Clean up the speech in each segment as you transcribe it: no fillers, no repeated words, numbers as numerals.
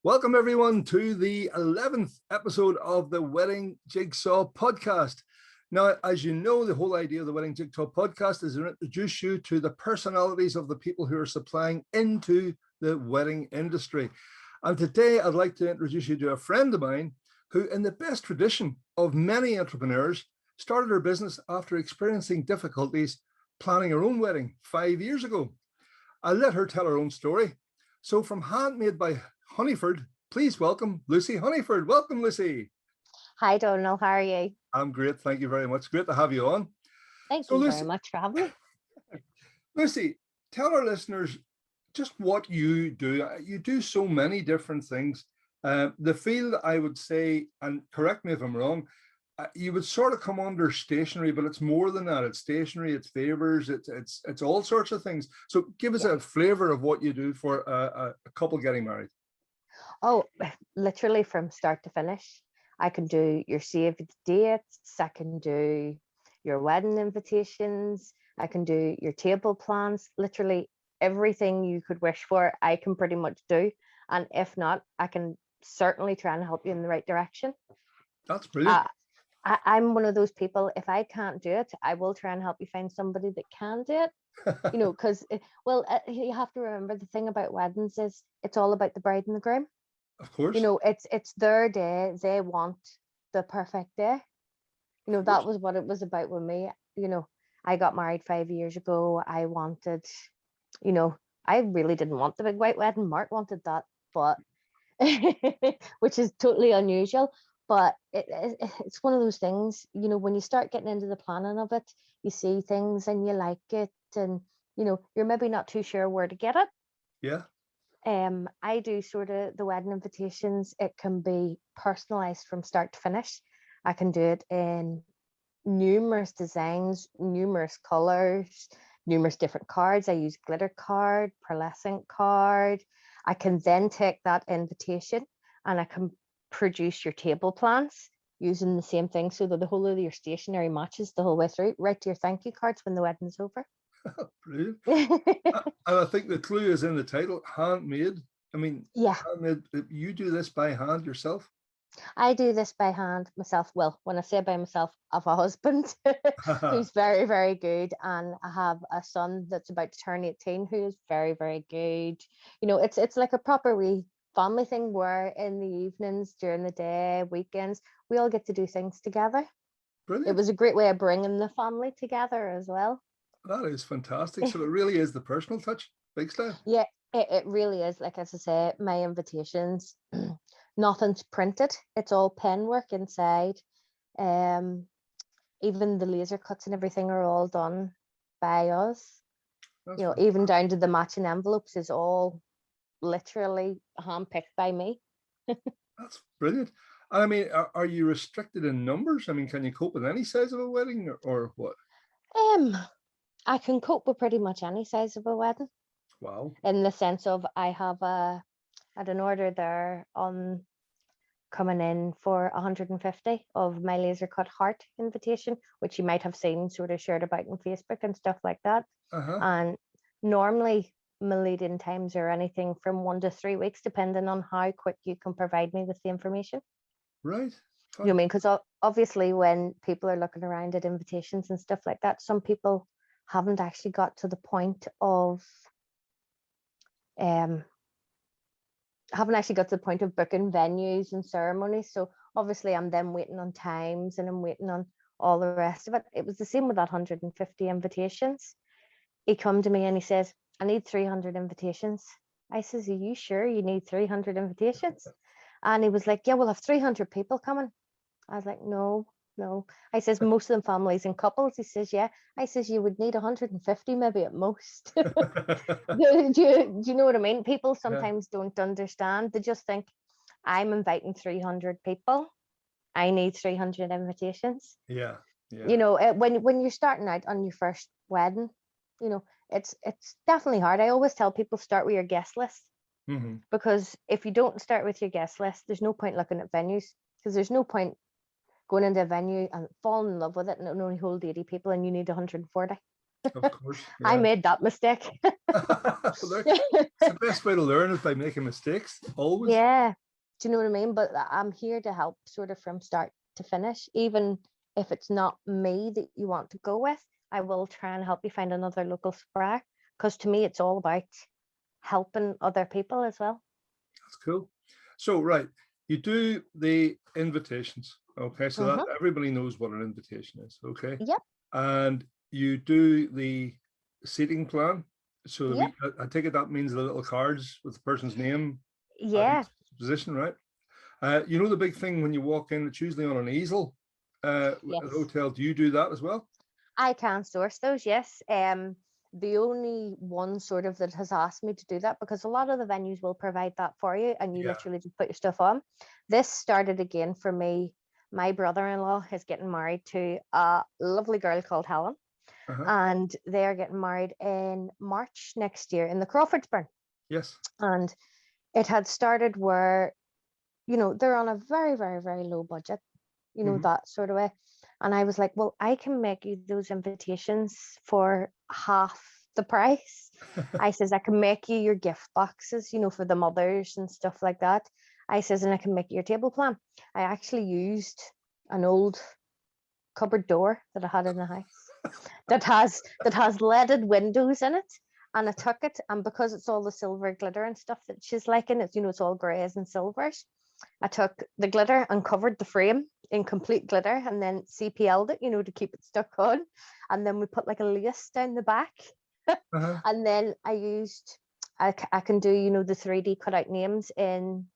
Welcome everyone to the 11th episode of the Wedding Jigsaw podcast. Now, as you know, the whole idea of the Wedding Jigsaw podcast is to introduce you to the personalities of the people who are supplying into the wedding industry. And today I'd like to introduce you to a friend of mine who, in the best tradition of many entrepreneurs, started her business after experiencing difficulties planning her own wedding 5 years ago. I'll let her tell her own story. So from Handmadebyhunniford, please welcome Lucy Hunniford. Welcome, Lucy. Hi, Donald. How are you? I'm great. Thank you very much. Great to have you on. Thank you very much for having me. Lucy, tell our listeners just what you do. You do so many different things. The field, I would say, and correct me if I'm wrong, you would sort of come under stationery, but it's more than that. It's stationery, it's favors, it's all sorts of things. So give us a flavor of what you do for a couple getting married. Oh, literally from start to finish. I can do your save the dates, I can do your wedding invitations, I can do your table plans, literally everything you could wish for, I can pretty much do. And if not, I can certainly try and help you in the right direction. That's brilliant. I'm one of those people, if I can't do it, I will try and help you find somebody that can do it. You know, because, you have to remember the thing about weddings is it's all about the bride and the groom. Of course. You know, it's their day. They want the perfect day. You know, that was what it was about with me. You know, I got married 5 years ago. I wanted, you know, I really didn't want the big white wedding. Mark wanted that, but which is totally unusual. But it's one of those things, you know, when you start getting into the planning of it, you see things and you like it, and you know, you're maybe not too sure where to get it. Yeah. I do sort of the wedding invitations. It can be personalized from start to finish. I can do it in numerous designs, numerous colors, numerous different cards. I use glitter card, pearlescent card. I can then take that invitation and I can produce your table plans using the same thing so that the whole of your stationery matches the whole way through, right to your thank you cards when the wedding's over. Brilliant. And I think the clue is in the title, handmade. I mean, yeah, handmade. You do this by hand yourself? I do this by hand myself. Well, when I say by myself, I have a husband who's very, very good, and I have a son that's about to turn 18 who is very, very good. You know, it's like a proper wee family thing where in the evenings, during the day, weekends, we all get to do things together. Brilliant. It was a great way of bringing the family together as well. That is fantastic. So it really is the personal touch, big style. Yeah, it really is. Like, as I say, my invitations, nothing's printed. It's all pen work inside. Even the laser cuts and everything are all done by us. That's you know, even down to the matching envelopes is all literally handpicked by me. That's brilliant. I mean, are you restricted in numbers? I mean, can you cope with any size of a wedding or what? I can cope with pretty much any size of a wedding. Wow. In the sense of I have an order there on coming in for 150 of my laser cut heart invitation, which you might have seen sort of shared about on Facebook and stuff like that. And normally my lead-in times are anything from 1 to 3 weeks, depending on how quick you can provide me with the information. Right. You know what I mean? Because obviously when people are looking around at invitations and stuff like that, some people haven't actually got to the point of booking venues and ceremonies. So obviously I'm then waiting on times and I'm waiting on all the rest of it. It was the same with that 150 invitations. He come to me and he says, I need 300 invitations. I says, are you sure you need 300 invitations? And he was like, yeah, we'll have 300 people coming. I was like, no. I says, most of them families and couples. He says, yeah. I says, you would need 150 maybe at most. do you know what I mean? People sometimes don't understand. They just think, I'm inviting 300 people. I need 300 invitations. Yeah. You know, when you're starting out on your first wedding, you know, it's definitely hard. I always tell people start with your guest list. Because if you don't start with your guest list, there's no point looking at venues, because there's no point going into a venue and falling in love with it and it only hold 80 people and you need 140. Of course. Yeah. I made that mistake. It's the best way to learn is by making mistakes, always. Yeah. Do you know what I mean? But I'm here to help sort of from start to finish. Even if it's not me that you want to go with, I will try and help you find another local supplier. Because to me, it's all about helping other people as well. That's cool. So, right, you do the invitations. Okay, so that everybody knows what an invitation is. Okay. Yep. And you do the seating plan. So Yep. I take it that means the little cards with the person's name at Yeah. each position, right? You know the big thing when you walk in, it's usually on an easel at Yes. a hotel. Do you do that as well? I can source those, yes. The only one sort of that has asked me to do that, because a lot of the venues will provide that for you and you Yeah. literally just put your stuff on. This started again for me. My brother-in-law is getting married to a lovely girl called Helen, and they're getting married in March next year in the Crawfordsburn. Yes. And it had started where, you know, they're on a very, very, very low budget, you know, that sort of way. And I was like, well, I can make you those invitations for half the price. I says, I can make you your gift boxes, you know, for the mothers and stuff like that. I says, and I can make you your table plan. I actually used an old cupboard door that I had in the house that has leaded windows in it. And I took it, and because it's all the silver glitter and stuff that she's liking, it's, you know, it's all greys and silvers. I took the glitter and covered the frame in complete glitter and then CPL'd it, you know, to keep it stuck on. And then we put like a lace down the back. And then I can do, you know, the 3D cut out names in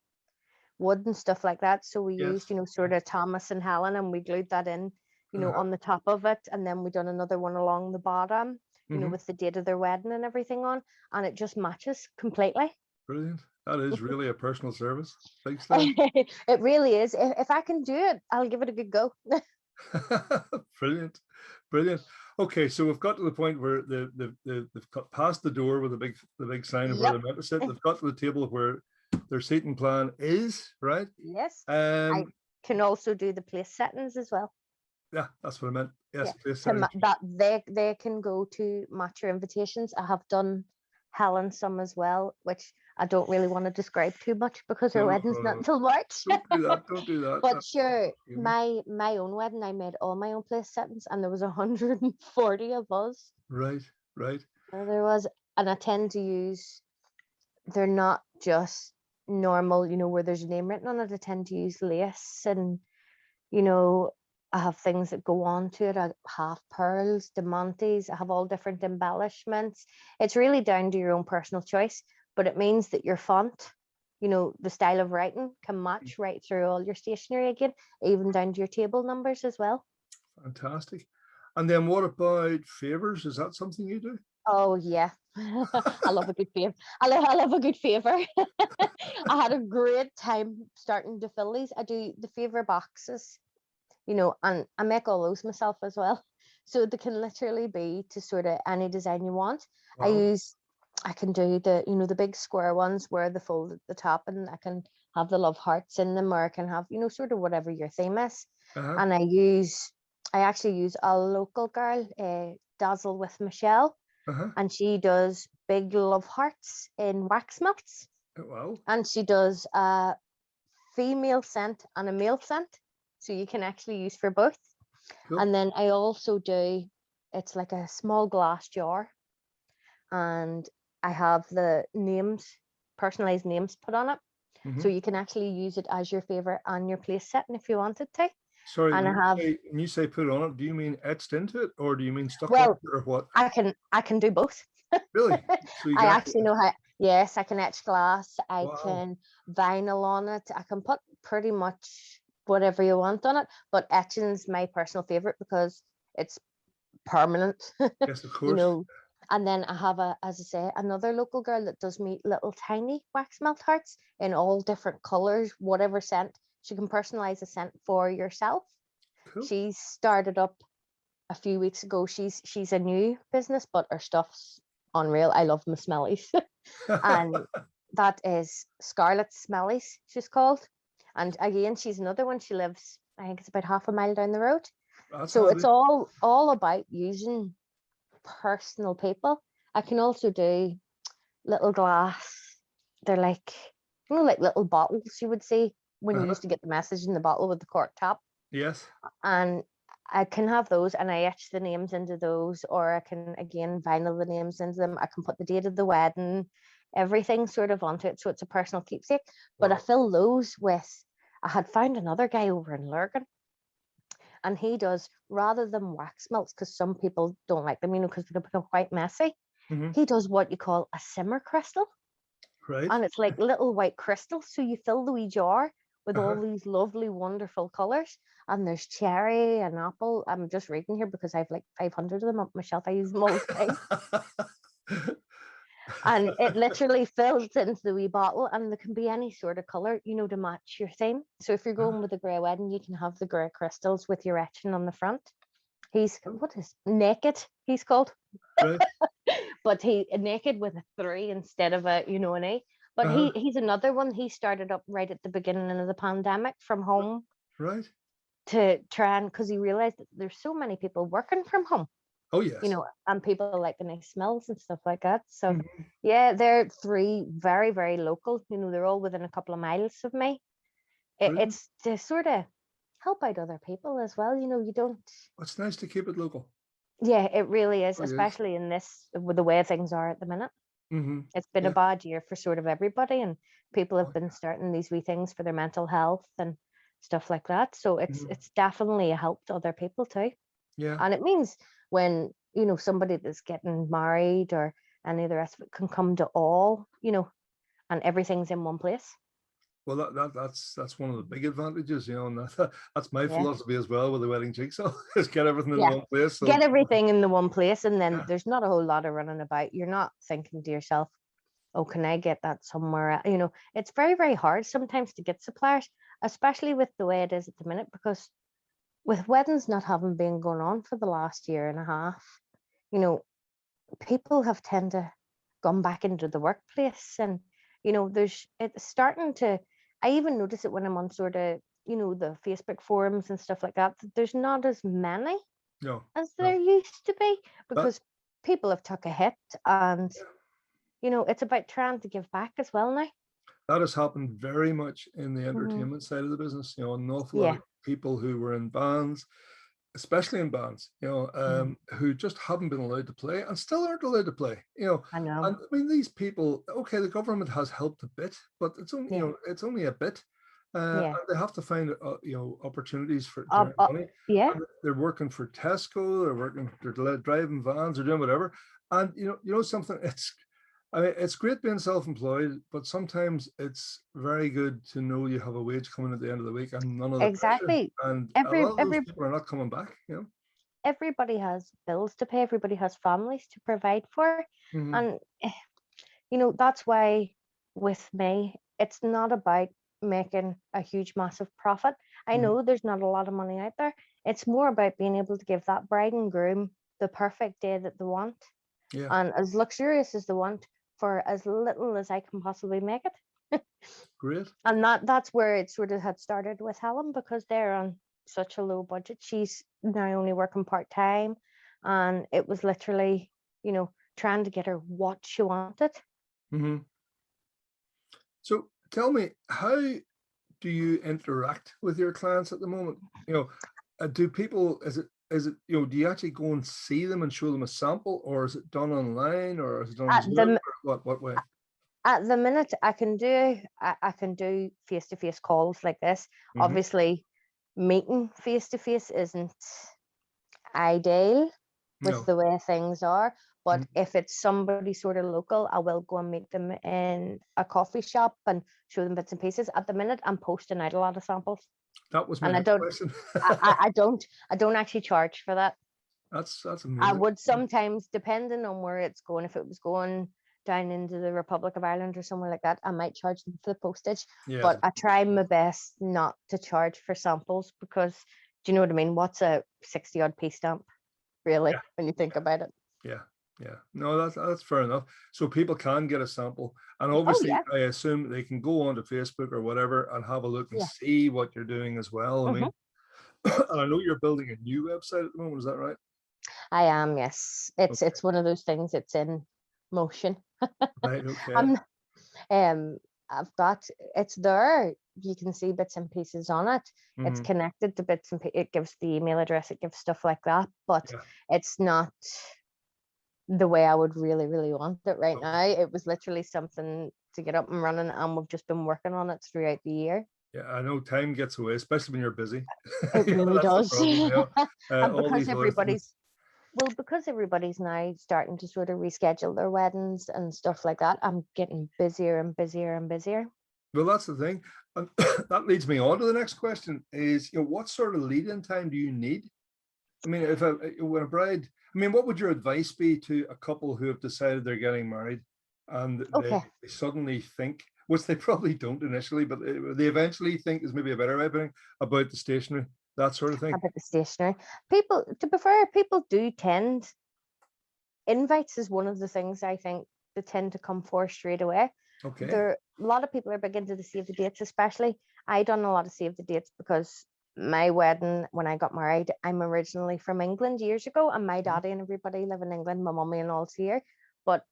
wood and stuff like that. So we used, you know, sort of Thomas and Helen, and we glued that in, you know, on the top of it. And then we done another one along the bottom, you know, with the date of their wedding and everything on. And it just matches completely. Brilliant. That is really a personal service. Big stuff. It really is. If I can do it, I'll give it a good go. Brilliant. Brilliant. Okay, so we've got to the point where they've got past the door with the big sign of where they're meant to sit. They've got to the table where their seating plan is, right? Yes. I can also do the place settings as well. Yeah, that's what I meant. Yes, place settings. That they can go to match your invitations. I have done Helen some as well, which I don't really want to describe too much because her wedding's not until March. Don't do that. Don't do that. But sure, my own wedding, I made all my own place settings, and there was 140 of us. Right, right. There was, and I tend to use. They're not just normal, you know, where there's a name written on it. I tend to use lace, and you know, I have things that go on to it. I have pearls, diamantes. I have all different embellishments. It's really down to your own personal choice, but it means that your font, you know, the style of writing can match right through all your stationery again, even down to your table numbers as well. Fantastic. And then what about favors? Is that something you do? Oh yeah, I love a good favor. I love a good favor. I had a great time starting to fill these. I do the favor boxes, you know, and I make all those myself as well. So they can literally be to sort of any design you want. Wow. I can do the, you know, the big square ones where they fold at the top, and I can have the love hearts in them, or I can have, you know, sort of whatever your theme is. And I actually use a local girl, Dazzle with Michelle, and she does big love hearts in wax melts. Oh, wow. And she does a female scent and a male scent, so you can actually use for both. Cool. And then I also do, it's like a small glass jar, and I have the names, personalized names put on it. So you can actually use it as your favorite and your place setting if you wanted to. Sorry, and when you say put on it, do you mean etched into it, or do you mean stuck on it, or what? I can do both. Really? So I actually know how. Yes, I can etch glass. I can vinyl on it. I can put pretty much whatever you want on it. But etching's my personal favorite because it's permanent. Yes, of course. You know. And then I have as I say, another local girl that does me little tiny wax melt hearts in all different colors, whatever scent. She can personalize a scent for yourself. Cool. She started up a few weeks ago. She's a new business, but her stuff's unreal. I love my smellies. And that is Scarlet Smellies, she's called. And again, she's another one. She lives, I think it's about half a mile down the road. So it's all about using personal people. I can also do little glass. They're like, like little bottles you would see when you used to get the message in the bottle with the cork top. Yes. And I can have those, and I etch the names into those, or I can again vinyl the names into them. I can put the date of the wedding, everything sort of onto it, so it's a personal keepsake. But I fill those with. I had found another guy over in Lurgan, and he does, rather than wax melts, because some people don't like them, because they can become quite messy. He does what you call a simmer crystal. Right. And it's like little white crystals. So you fill the wee jar with all these lovely, wonderful colors. And there's cherry and apple. I'm just reading here because I've like 500 of them up my shelf. I use them all the time. And it literally fills into the wee bottle, and there can be any sort of color, to match your theme. So if you're going with a grey wedding, you can have the grey crystals with your etching on the front. What is naked? He's called. Right. But he naked with a 3 instead of an A. But he's another one. He started up right at the beginning of the pandemic from home. Right. To try and, because he realized that there's so many people working from home. Oh yes. And people like the nice smells and stuff like that. So yeah, they're 3 very, very local. They're all within a couple of miles of me. It's to sort of help out other people as well. You don't. It's nice to keep it local. Yeah, it really is, especially in this, with the way things are at the minute. It's been a bad year for sort of everybody, and people have been starting these wee things for their mental health and stuff like that. So it's definitely a help to other people too. Yeah. And it means when, somebody that's getting married or any of the rest of it can come to all, and everything's in one place. Well, that's one of the big advantages, and that's my philosophy as well with the wedding jigsaw, is get everything in one place. So. Get everything in the one place, and then there's not a whole lot of running about. You're not thinking to yourself, oh, can I get that somewhere? It's very, very hard sometimes to get suppliers, especially with the way it is at the minute, because with weddings not having been going on for the last year and a half, people have tend to gone back into the workplace, and it's starting to. I even notice it when I'm on sort of the Facebook forums and stuff like that. There's not as many as there used to be, because people have took a hit, and it's about trying to give back as well now. That has happened very much in the entertainment side of the business. An awful lot of people who were in bands, especially in bands, who just haven't been allowed to play and still aren't allowed to play. I know. And I mean, these people, okay, the government has helped a bit, but it's only, it's only a bit. And they have to find, opportunities for money. Yeah. And they're working for Tesco, they're driving vans, they're doing whatever. And something, it's great being self-employed, but sometimes it's very good to know you have a wage coming at the end of the week and none of the pressure. And a lot of those people are not coming back. Everybody has bills to pay. Everybody has families to provide for, and that's why with me, it's not about making a huge, massive profit. I know there's not a lot of money out there. It's more about being able to give that bride and groom the perfect day that they want, and as luxurious as they want, for as little as I can possibly make it. Great. And that's where it sort of had started with Helen, because they're on such a low budget. She's now only working part-time, and it was literally, trying to get her what she wanted. So tell me, how do you interact with your clients at the moment? Do people, is it, do you actually go and see them and show them a sample, or is it done online, or is it done on Zoom, or what way? At the minute, I can do face-to-face calls like this. Obviously, meeting face-to-face isn't ideal with the way things are, but if it's somebody sort of local, I will go and meet them in a coffee shop and show them bits and pieces. At the minute, I'm posting out a lot of samples. That was my next question. I don't actually charge for that. That's amazing. I would sometimes, depending on where it's going, if it was going down into the Republic of Ireland or somewhere like that, I might charge them for the postage. But I try my best not to charge for samples, because do you know what I mean? What's a 60-odd p stamp, really, when you think about it? Yeah. No, that's fair enough. So people can get a sample, and obviously I assume they can go onto Facebook or whatever and have a look and see what you're doing as well. I mean, and I know you're building a new website at the moment. Is that right? I am, yes. It's one of those things. It's in motion. Right. Okay. I'm I've got, it's there. You can see bits and pieces on it. It's Mhm. connected to bits and it gives the email address, it gives stuff like that, but Yeah. it's not the way I would really, really want it right Okay. now. It was literally something to get up and running, and we've just been working on it throughout the year. Yeah, I know time gets away, especially when you're busy. It Yeah, really that's the does. problem. Yeah, And all these other things. because everybody's now starting to sort of reschedule their weddings and stuff like that, I'm getting busier and busier and busier. Well, that's the thing, and that leads me on to the next question: is what sort of lead-in time do you need? I mean, when a bride, I mean, what would your advice be to a couple who have decided they're getting married and Okay. they suddenly think, which they probably don't initially, but they eventually think is maybe a better way of putting it, about the stationery, that sort of thing. About the stationery. People, to be fair, people do tend, invites is one of the things I think they tend to come for straight away. Okay. There, a lot of people are big into the save the dates, especially. I done a lot of save the dates because my wedding, when I got married, I'm originally from England years ago, and my daddy and everybody live in England, my mummy and all's here, but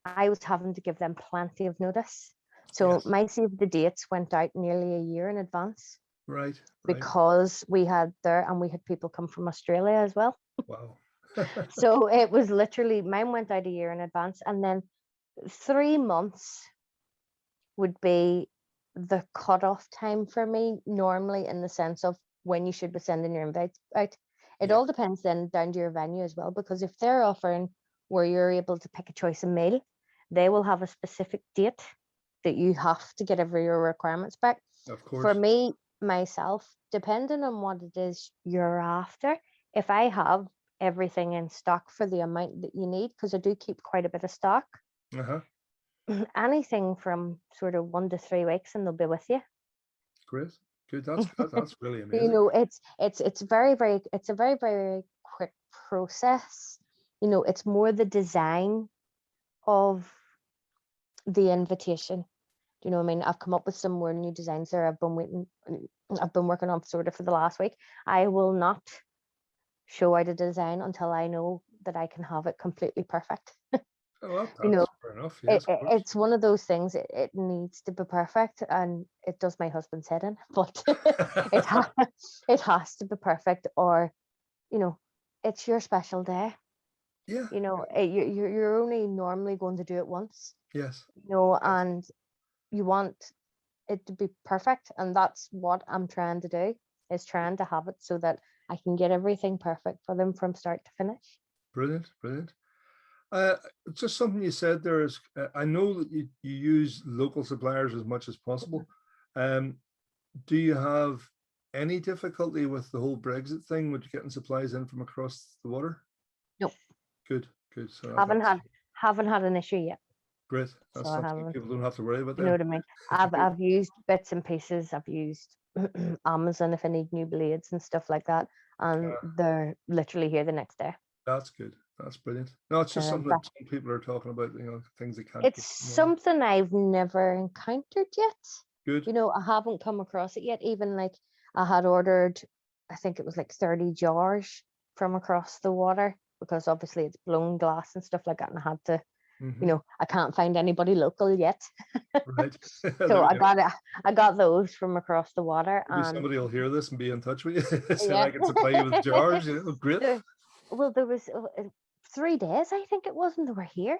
I was having to give them plenty of notice. So Yes. my save the dates went out nearly a year in advance Right. Right. because we had people come from Australia as well. Wow. So it was literally, mine went out a year in advance, and then 3 months would be the cutoff time for me normally, in the sense of when you should be sending your invites out. It Yeah. all depends then down to your venue as well, because if they're offering where you're able to pick a choice of meal, they will have a specific date that you have to get every your requirements back. Of For course. me, myself, depending on what it is you're after, if I have everything in stock for the amount that you need, because I do keep quite a bit of stock, Uh-huh. anything from sort of 1 to 3 weeks and they'll be with you. Great. Good. That's good. That's really You amazing. know, it's it's a very, very quick process. You know, it's more the design of the invitation. Do you know what I mean? I've come up with some more new designs there. I've been working on sort of for the last week. I will not show out a design until I know that I can have it completely perfect. Oh, You know, that's fair enough. Yes, of course. it's one of those things. It needs to be perfect, and it does my husband's head in. But it has to be perfect, or you know, it's your special day. Yeah. You know, you're only normally going to do it once. Yes. You know, Yes. and you want it to be perfect, and that's what I'm trying to do. Is trying to have it so that I can get everything perfect for them from start to finish. Brilliant. Brilliant. Uh, just something you said there is, I know that you use local suppliers as much as possible. Do you have any difficulty with the whole Brexit thing with getting supplies in from across the water? No, Good, good. So haven't that's had haven't had an issue yet. great. So That's I something haven't. people don't have to worry about You know then. what I mean? Good. I've used bits and pieces. I've used Amazon if I need new blades and stuff like that, and they're literally here the next day. That's good. That's brilliant. No, it's just And in something that fact, some people are talking about, things they can't it's get. something I've never encountered yet. Good. You know, I haven't come across it yet. Even like I had ordered, I think it was like 30 jars from across the water, because obviously it's blown glass and stuff like that, and I had to, I can't find anybody local yet. Right. So There you go. I got those from across the water, Maybe and somebody will hear this and be in touch with you, saying yeah. I can supply you with jars. Great. There was 3 days, I think it was, and they were here.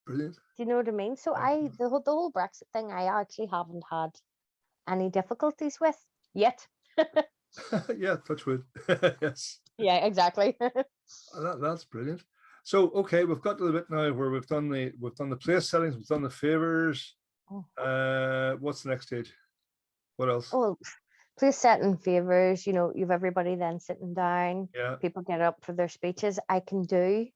Brilliant. Do you know what I mean? So the whole Brexit thing, I actually haven't had any difficulties with yet. Yeah, touch wood. Yes. Yeah, exactly. That's brilliant. So okay, we've got to the bit now where we've done the place settings, we've done the favors. What's the next stage? What else? Well, place setting favors, you've everybody then sitting down, Yeah. people get up for their speeches. I can do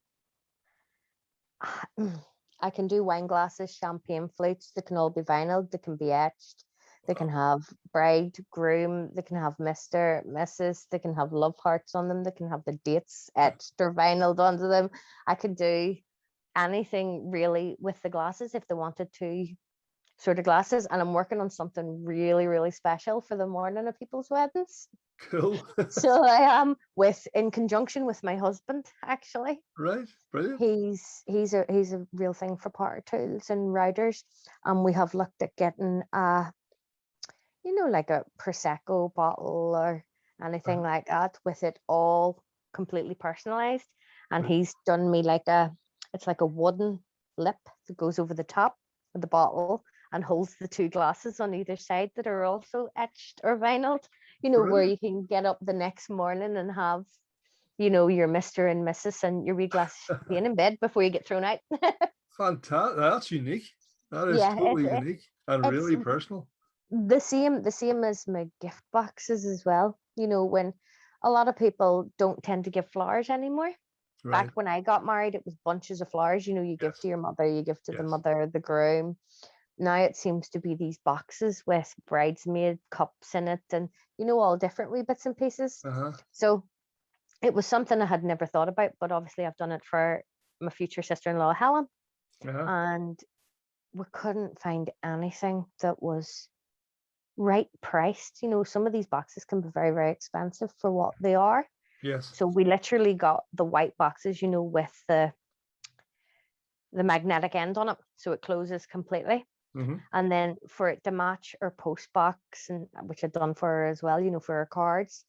wine glasses, champagne flutes. They can all be vinyl, they can be etched, they can have bride, groom, they can have Mr., Mrs., they can have love hearts on them, they can have the dates etched or vinyled onto them. I could do anything really with the glasses if they wanted to sort of glasses, and I'm working on something really, really special for the morning of people's weddings. Cool. So I am in conjunction with my husband, actually. Right. Brilliant. He's a real thing for power tools and routers, and we have looked at getting like a Prosecco bottle or anything like that, with it all completely personalized. And Brilliant. he's done me it's like a wooden lip that goes over the top of the bottle and holds the two glasses on either side that are also etched or vinyled, where Brilliant. you can get up the next morning and have, your Mr. and Mrs. and your wee glass being in bed before you get thrown out. Fantastic. That's unique. That is Yeah, totally unique and it's really personal. the same as my gift boxes as well. When a lot of people don't tend to give flowers anymore. Right. Back when I got married, it was bunches of flowers. You give Yes. to your mother, you give to the Yes. mother, the groom. Now it seems to be these boxes with bridesmaid cups in it, and all different wee bits and pieces. So it was something I had never thought about, but obviously I've done it for my future sister-in-law Helen, and we couldn't find anything that was right priced. Some of these boxes can be very, very expensive for what they are. Yes. So we literally got the white boxes, with the magnetic end on it, so it closes completely. And then for it to match our post box, and which I've done for her as well, for her cards,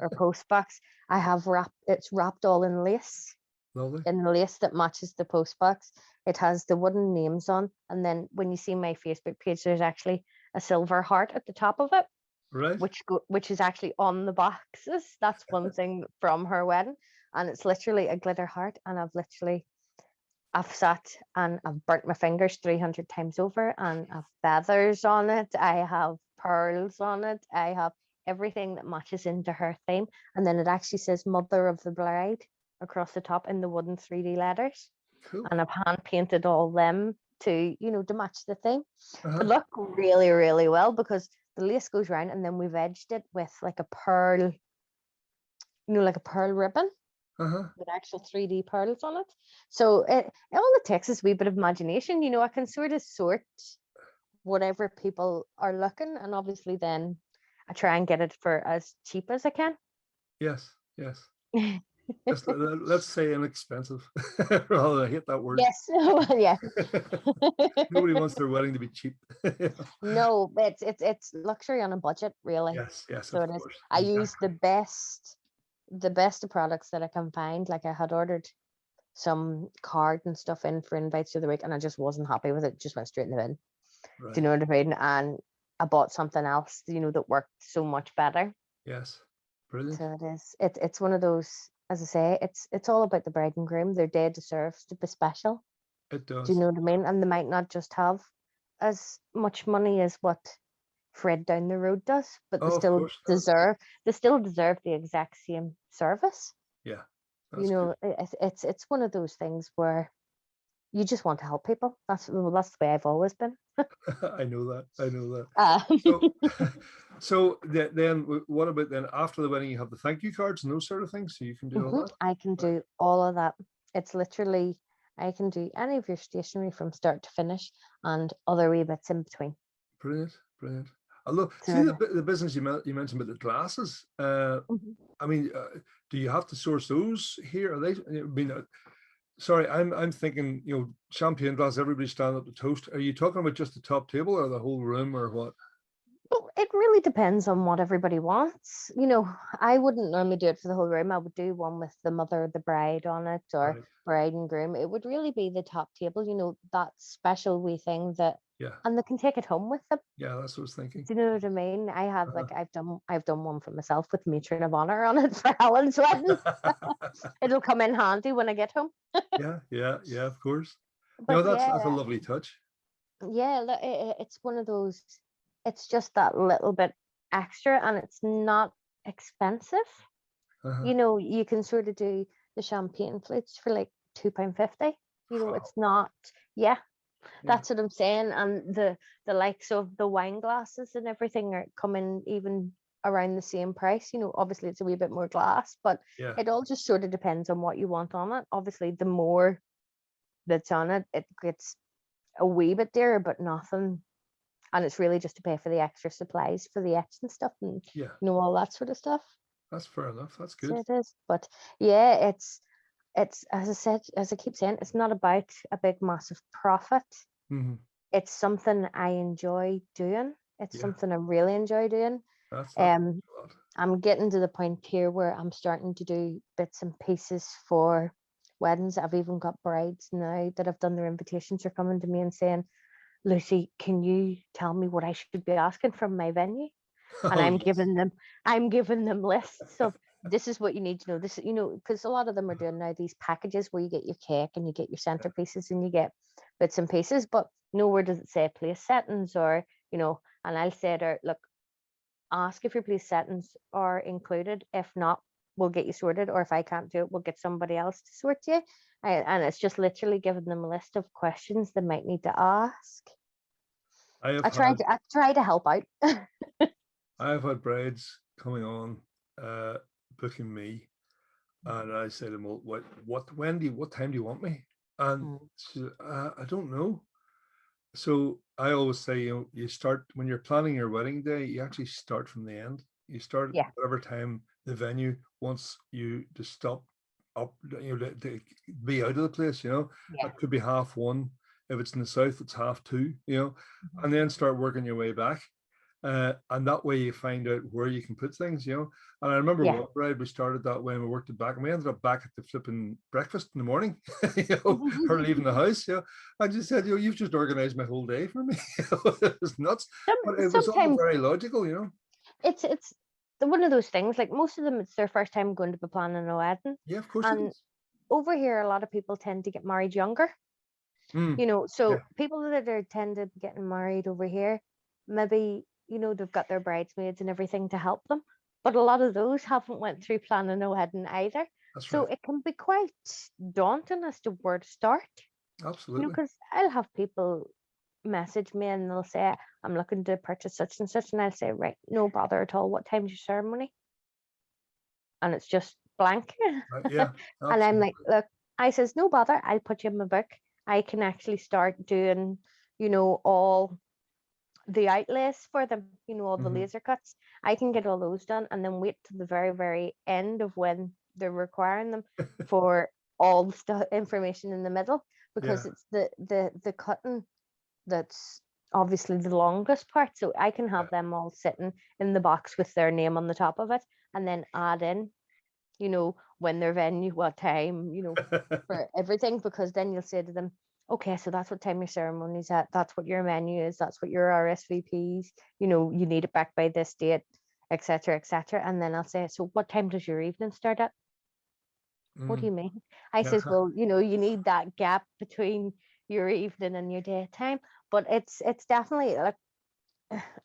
or post box, I have it's wrapped all in lace. Lovely. In the lace that matches the post box. It has the wooden names on, and then when you see my Facebook page, there's actually a silver heart at the top of it, right? Which is actually on the boxes. That's one thing from her wedding, and it's literally a glitter heart. And I've sat and I've burnt my fingers 300 times over, and I've feathers on it. I have pearls on it. I have everything that matches into her theme, and then it actually says "Mother of the Bride" across the top in the wooden 3D letters. Cool. And I've hand painted all them to match the theme. They look really, really well, because the lace goes round, and then we've edged it with like a pearl, like a pearl ribbon with actual 3D pearls on it. So all it takes is a wee bit of imagination. I can sort of sort whatever people are looking, and obviously then I try and get it for as cheap as I can. Yes. Let's say inexpensive. Rather, I hate that word. Yes. Yeah. Nobody wants their wedding to be cheap. No, it's luxury on a budget, really. Yes. So Of it is. course. I use the best of products that I can find. Like, I had ordered some card and stuff in for invites the other week, and I just wasn't happy with it. Just went straight in the bin. Right. Do you know what I mean? And I bought something else, that worked so much better. Yes. Brilliant. So it is. It's one of those. As I say, it's all about the bride and groom. Their day deserves to be special. It does. Do you know what I mean? And they might not just have as much money as what Fred down the road does, but they still deserve the exact same service. Yeah. It's one of those things where you just want to help people. That's the way I've always been. I know that. So then what about then after the wedding? You have the thank you cards and those sort of things, so you can do all that. I can do all of that. It's literally, I can do any of your stationery from start to finish, and other wee bits in between. Brilliant. I love the business you mentioned about the glasses. I mean, do you have to source those here? Are they? I mean, sorry, I'm thinking, champagne glass, everybody stand up to toast. Are you talking about just the top table or the whole room, or what? Well, it really depends on what everybody wants. I wouldn't normally do it for the whole room. I would do one with the mother of the bride on it, or bride and groom. It would really be the top table, that special wee thing that, and they can take it home with them. Yeah, that's what I was thinking. Do you know what I mean? I have I've done one for myself with matron of honor on it for Helen's wedding. It'll come in handy when I get home. Yeah, of course. But that's a lovely touch. Yeah, it's one of those. It's just that little bit extra, and it's not expensive. You can sort of do the champagne flutes for like £2.50. It's not. Yeah, that's what I'm saying. And the likes of the wine glasses and everything are coming even around the same price. Obviously it's a wee bit more glass, but it all just sort of depends on what you want on it. Obviously, the more that's on it, it gets a wee bit dearer, but nothing and it's really just to pay for the extra supplies for the etch and stuff, and Yeah, all that sort of stuff. that's fair enough. That's So good. it is, but yeah, it's as I said, as I keep saying, it's not about a big massive profit. Hmm. It's something I enjoy doing. It's Yeah, something I really enjoy doing. that's Um, a lot. I'm getting to the point here where I'm starting to do bits and pieces for weddings. I've even got brides now that have done their invitations are coming to me and saying, Lucy, can you tell me what I should be asking from my venue? And Oh yes. I'm giving them lists of this is what you need to know. This, because a lot of them are doing now these packages where you get your cake and you get your centerpieces and you get bits and pieces, but nowhere does it say place settings or, and I'll say to her, look, ask if your place settings are included. If not, we'll get you sorted. Or if I can't do it, we'll get somebody else to sort you. And it's just literally giving them a list of questions they might need to ask. I have I try had to I try to help out. I have had brides coming on, booking me, and I say to them, well, what time do you want me? And Mm. she said, I don't know. So I always say, you start when you're planning your wedding day, you actually start from the end. You start at Yeah. whatever time the venue wants you to stop up, to be out of the place, Yeah. It could be 1:30. If it's in the south, it's 2:30, Mhm. and then start working your way back. And that way you find out where you can put things. And I remember Yeah. one bride, we started that way and we worked it back and we ended up back at the flipping breakfast in the morning, her leaving the house. I just said, you've just organized my whole day for me. It was nuts, but it was all Sometimes very logical. it's one of those things. Like most of them, it's their first time going to be planning a wedding, Yeah, of course it and is. over here, a lot of people tend to get married younger. Mm, yeah, So people that are tend to be getting married over here, maybe they've got their bridesmaids and everything to help them, but a lot of those haven't went through planning a wedding either. that's So right. it can be quite daunting as to where to start. Absolutely. Because I'll have people message me and they'll say, I'm looking to purchase such and such, and I'll say, right, no bother at all. What time's your ceremony? And it's just blank. Yeah, And I'm like, absolutely. look, I says, no bother, I'll put you in my book. I can actually start doing, all the outlays for them, all the Hmm. laser cuts. I can get all those done and then wait to the very, very end of when they're requiring them for all the stuff information in the middle, Yeah, because it's the cutting that's obviously the longest part. So I can yeah. have them all sitting in the box with their name on the top of it and then add in, when their venue, what time, for everything, because then you'll say to them, okay, so that's what time your ceremony's at, that's what your menu is, that's what your RSVPs, you need it back by this date, etc., etc. And then I'll say, so what time does your evening start at? What do Mm, you mean? I yeah. says, well, you need that gap between your evening and your daytime. But it's definitely like,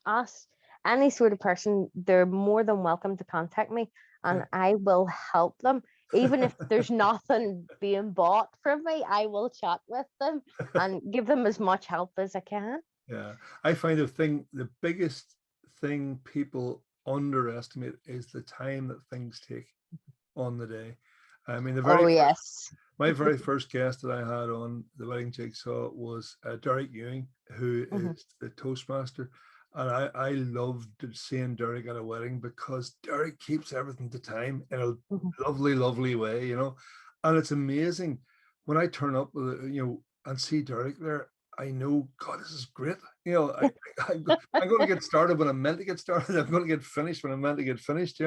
ask any sort of person, they're more than welcome to contact me Yeah. and I will help them. Even if there's nothing being bought from me, I will chat with them and give them as much help as I can. Yeah, I find the biggest thing people underestimate is the time that things take on the day. I mean, Oh yes. my very first guest that I had on the Wedding Jigsaw was Derek Ewing, who Hmm. is the Toastmaster. And I loved seeing Derek at a wedding because Derek keeps everything to time in a Hmm. lovely, lovely way. And it's amazing when I turn up, and see Derek there. I know, God, this is great. I'm going to get started when I'm meant to get started. I'm going to get finished when I'm meant to get finished.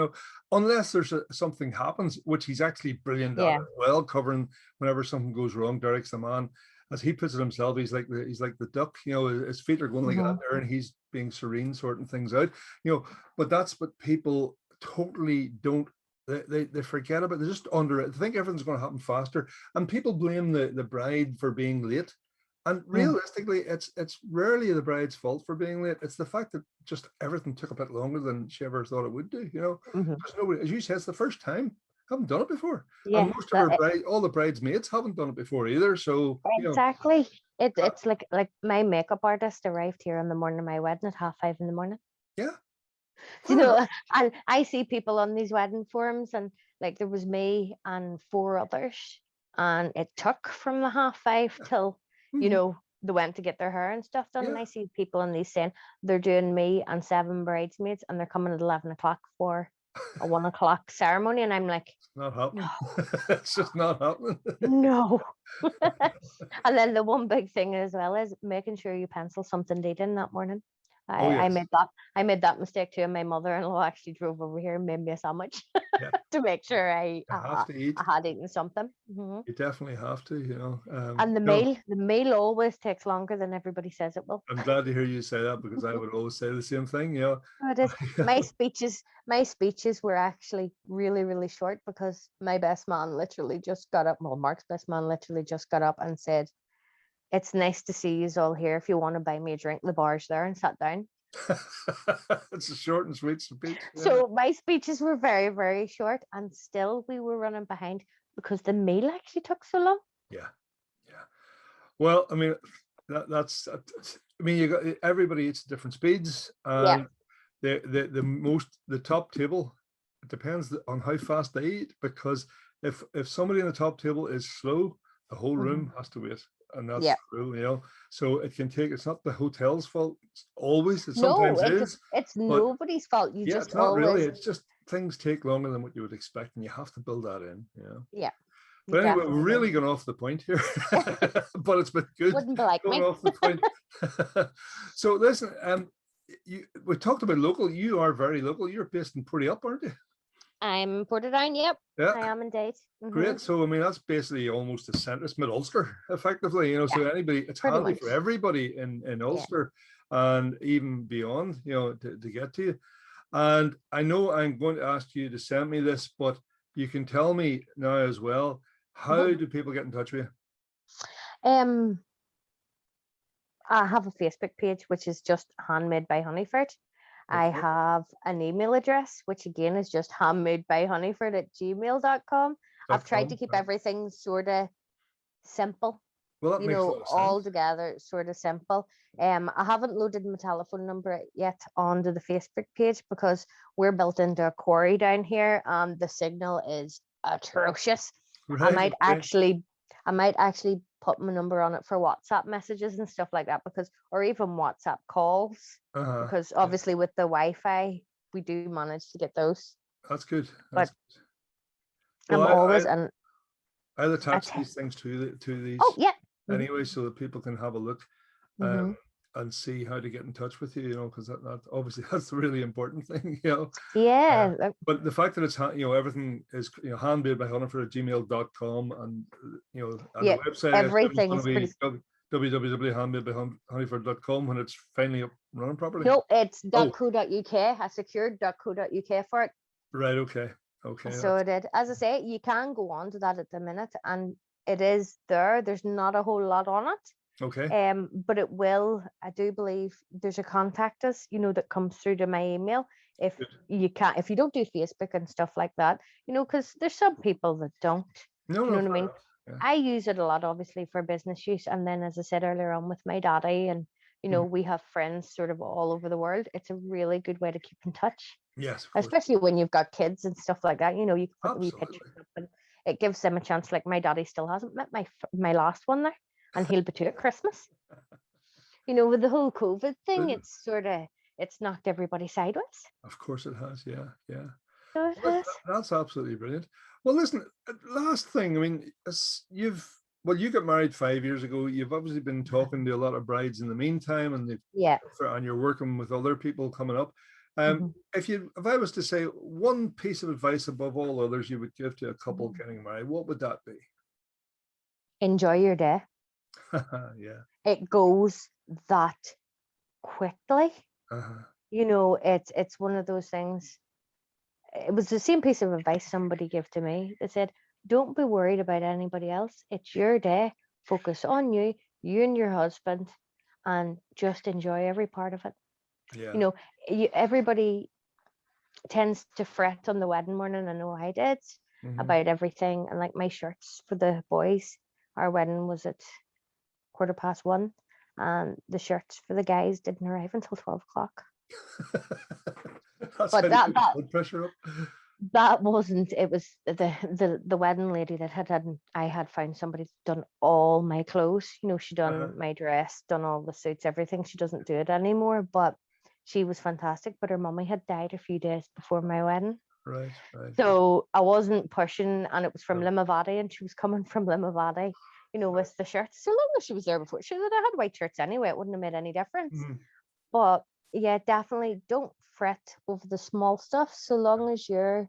Unless there's something happens, which he's actually brilliant at Yeah. as well, covering whenever something goes wrong. Derek's the man, as he puts it himself. He's like the duck. His feet are going like that Hmm. there, and he's being serene, sorting things out. But that's what people totally don't. They forget about. They just under it. They think everything's going to happen faster, and people blame the bride for being late. And Mm. realistically, it's rarely the bride's fault for being late. It's the fact that just everything took a bit longer than she ever thought it would do. Hmm. Because nobody, as you said, it's the first time. Haven't done it before, and Yeah, most of her all the bridesmaids haven't done it before either. So exactly. It, uh, it's like my makeup artist arrived here on the morning of my wedding at 5:30 in the morning. yeah, Do fair enough. and I see people on these wedding forums, and like there was me and four others, and it took from the 5:30 till, you Mhm. know, they went to get their hair and stuff done. And Yeah. I see people in these saying they're doing me and 7 bridesmaids and they're coming at 11 o'clock for a 1 o'clock ceremony. And I'm like, It's not happening. no, It's just not happening. no. And then the one big thing as well is making sure you pencil something to eat in that morning. Oh, I yes. I made that mistake too, and my mother-in-law actually drove over here and made me a sandwich Yeah. to make sure You have to eat. I had eaten something. Mhm. You definitely have to, you know. And No, the meal always takes longer than everybody says it will. I'm glad to hear you say that because I would always say the same thing, you know. So it is. My speeches were actually really, really short because my best man literally just got up. Well, Mark's best man literally just got up and said, "It's nice to see you all here. If you want to buy me a drink, the bar's there," and sat down. It's a short and sweet speech. Yeah. So my speeches were very, very short, and still we were running behind because the meal actually took so long. Yeah. Yeah. Well, I mean, that's I mean, you got everybody eats at different speeds, Yeah. and the top table, it depends on how fast they eat, because if somebody in the top table is slow, the whole room has to wait, and that's Yeah. true, you know. So it can take. It's not the hotel's fault always. It No, sometimes is, it's but nobody's fault. You yeah, just it's not really. always, It's just things take longer than what you would expect, and you have to build that in, you know. yeah, you But anyway, we're definitely really do. going off the point here, but it's been good Wouldn't be like going me. off the point. So listen, we talked about local. You are very local. You're based in Purdy Up, aren't you? I'm Portadown. Yep, Yeah, I am indeed. great. So I mean, that's basically almost a centre. It's mid Ulster, effectively. You know, so Yeah, anybody, it's pretty handy much. for everybody in Yeah. Ulster and even beyond. You know, to get to you. And I know I'm going to ask you to send me this, but you can tell me now as well. How do people get in touch with you? I have a Facebook page which is just Handmadebyhunniford. I Okay. have an email address which again is just handmadebyhunniford@gmail.com. I've tried to keep Right. everything sort of simple, Well, that you makes a know, lot of all sense. together, sort of simple. I haven't loaded my telephone number yet onto the Facebook page because we're built into a quarry down here and the signal is atrocious. I Right. might Okay. actually put my number on it for WhatsApp messages and stuff like that because, or even WhatsApp calls, Uh-huh. because Yeah. obviously with the Wi-Fi we do manage to get those. That's good. But That's good. Well, I'm always and I'll I attach t- these things to oh these yeah. anyway, so that people can have a look Mm-hmm. and see how to get in touch with you. You know, because that obviously that's the really important thing. You know, Yeah. but the fact that it's you know, everything is, you know, handmadebyhunniford@gmail.com, and you know, and the Yeah. website I assume is going Everything's to pretty. be www.handmadebyhunniford.com when it's finally up and running properly. No, it's Oh, .co.uk. I secured .co.uk for it. right. Okay. Okay. So it did. As I say, you can go on to that at the minute and it is there. There's not a whole lot on it. Okay. But it will, I do believe there's a contact us, you know, that comes through to my email. If Good. you can't, if you don't do Facebook and stuff like that, you know, because there's some people that don't. No, Do you no, know what I fair mean? enough. Yeah. I use it a lot, obviously, for business use. And then, as I said earlier on, with my daddy, and you know, we have friends sort of all over the world. It's a really good way to keep in touch, Yes, of course. especially when you've got kids and stuff like that. You know, you can put the wee Absolutely. pictures up, and it gives them a chance. Like my daddy still hasn't met my last one there, and he'll be two at Christmas. You know, with the whole COVID thing, it's knocked everybody sideways. Of course it has. Yeah, yeah. So it Well, has. that's absolutely brilliant. Well, listen, last thing. I mean, you got married 5 years ago. You've obviously been talking to a lot of brides in the meantime, and Yeah. you're working with other people coming up. Mhm. If I was to say one piece of advice above all others you would give to a couple getting married, what would that be? Enjoy your day. Yeah. It goes that quickly. Uh-huh. You know, it's one of those things. It was the same piece of advice somebody gave to me. They said, "Don't be worried about anybody else. It's your day. Focus on you, you and your husband, and just enjoy every part of it." Yeah. You know, everybody tends to fret on the wedding morning. I know I did about everything. And like my shirts for the boys, our wedding was at 1:15, and the shirts for the guys didn't arrive until 12 o'clock. That's how But to keep blood pressure up. that wasn't, it was the wedding lady that I had found somebody who's done all my clothes. You know, she done my dress, done all the suits, everything. She doesn't do it anymore, but she was fantastic. But her mummy had died a few days before my wedding. Right, right. So I wasn't pushing, and it was from No. Limavady, and she was coming from Limavady, you know, with the shirts. So long as she was there before, she would have had white shirts anyway. It wouldn't have made any difference. Mhm. But yeah, definitely don't fret over the small stuff. So long as you're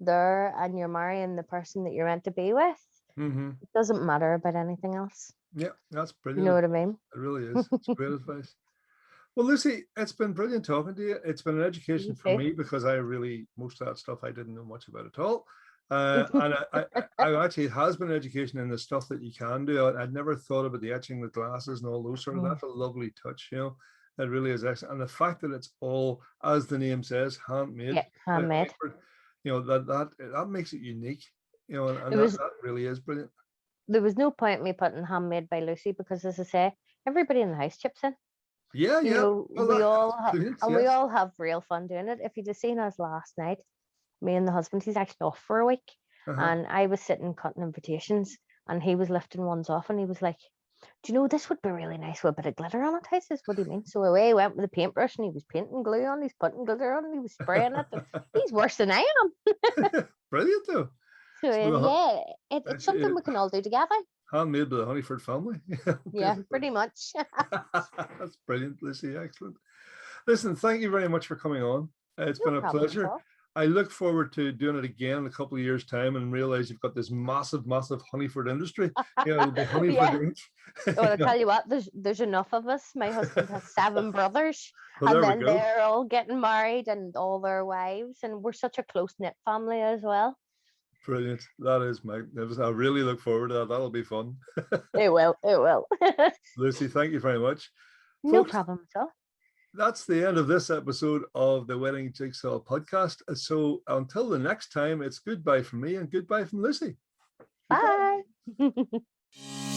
there and you're marrying the person that you're meant to be with, Mm-hmm. it doesn't matter about anything else. Yeah, that's You know brilliant. what I mean? It really is. It's great advice. Well, Lucy, it's been brilliant talking to you. It's been an education You for too. me because I really, most of that stuff I didn't know much about at all. And I actually, it has been education in the stuff that you can do. I'd never thought about the etching with glasses and all those sort of, that's a lovely touch, you know. It really is excellent. And the fact that it's all, as the name says, handmade, Yeah, handmade. you know, that makes it unique, you know, and There was that really is brilliant. there was no point in me putting handmade by Lucy because, as I say, everybody in the house chips in. Yeah, You yeah. know, Well, we all that's have, brilliant. and we Yes. all have real fun doing it. If you'd have seen us last night, me and the husband, he's actually off for a week, Uh-huh. and I was sitting cutting invitations, and he was lifting ones off, and he was like, "Do you know this would be really nice with a bit of glitter on it?" I says, "What do you mean?" So away he went with the paintbrush, and he was painting glue on, he's putting glitter on, and he was spraying it, and he's worse than I am. Brilliant, though. So So yeah, it's it's something we can all do together. handmade by the Hunniford family. Yeah, Basically. pretty much. That's brilliant, Lucy. Excellent. Listen, thank you very much for coming on. It's No been a problem at pleasure. all. I look forward to doing it again in a couple of years' time and realize you've got this massive, massive Hunniford industry. You know, the Hunniford Yeah. Inc. Well, You I'll know. tell you what, there's enough of us. My husband has 7 brothers, Well, and there we then go. they're all getting married and all their wives, and we're such a close-knit family as well. Brilliant. That is magnificent. I really look forward to that. That'll be fun. It will, it will. Lucy, thank you very much. No Folks, problem at all. that's the end of this episode of the Wedding Jigsaw podcast. So until the next time, it's goodbye from me and goodbye from Lucy. Goodbye. Bye.